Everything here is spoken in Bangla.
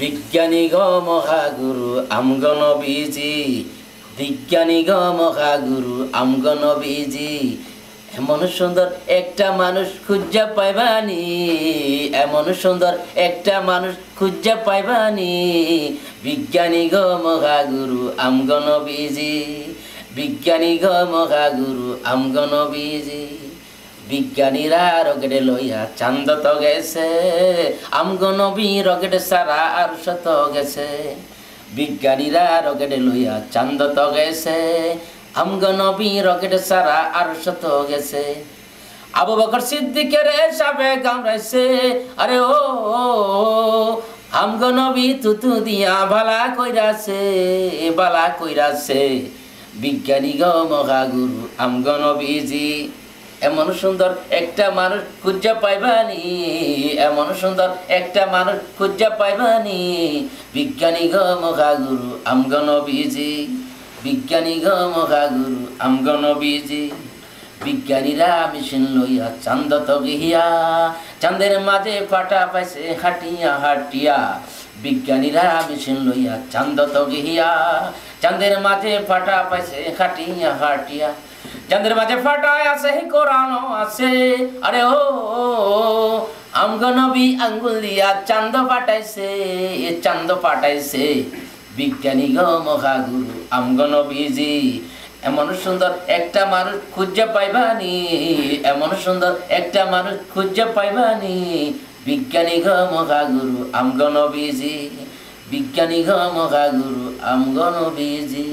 বিজ্ঞানী গো মহাগুরু আমগো নবীজি, বিজ্ঞানী গো মহাগুরু আমগো নবীজি, এমন সুন্দর একটা মানুষ খুঁজা পাইবানি, এমন সুন্দর একটা মানুষ খুঁজা পাইবানি। বিজ্ঞানী গো মহাগুরু আমগো নবীজি, বিজ্ঞানী গো মহাগুরু আমগো নবীজি। বিজ্ঞানীরা রকেটে লইয়া চাঁদ তো গেছে, আমগো নবী রকেট সারা আর শত গেছে। বিজ্ঞানীরা রকেটে লইয়া চাঁদ তো গেছে, আমগো নবী রকেট সারা আর শত গেছে। আবু বকর সিদ্দিকের সাপে কামড়াইছে, আরে ও আমগো নবী তুতু দিয়া ভালা কইরাছে, বালা কইরাছে। বিজ্ঞানী গো মহাগুরু আমগো নবীজি, এমন সুন্দর একটা মানুষ খুঁজা পাইবানি, এমন সুন্দর একটা মানুষ খুঁজা পাইবানি। বিজ্ঞানী গো মহাগুরু আমগো নবীজি, বিজ্ঞানী গো মহাগুরু আমগো নবীজি। বিজ্ঞানীরা মেশিন লইয়া চাঁদ তো গিয়া, চাঁদের মাঝে ফাটা পাইছে হাটিয়া হাটিয়া। বিজ্ঞানীরা মেশিন লইয়া চাঁদ তো গিয়া, চাঁদের মাঝে ফাটা পাইছে হাটিয়া হাটিয়া। চাঁদের মাঝে ফাটায় আছে কোরআন আছে, আরে ও আমগো নবী আঙ্গুল দিয়া চাঁদ পাঠাইছে, চাঁদ পাঠাইছে। বিজ্ঞানী গো মহাগুরু আমগো নবীজি, এমন সুন্দর একটা মানুষ খুঁজে পাইবানি, এমন সুন্দর একটা মানুষ খুঁজে পাইবানি। বিজ্ঞানী গো মহাগুরু আমগো নবীজি, বিজ্ঞানী গো মহাগুরু আমগো নবীজি।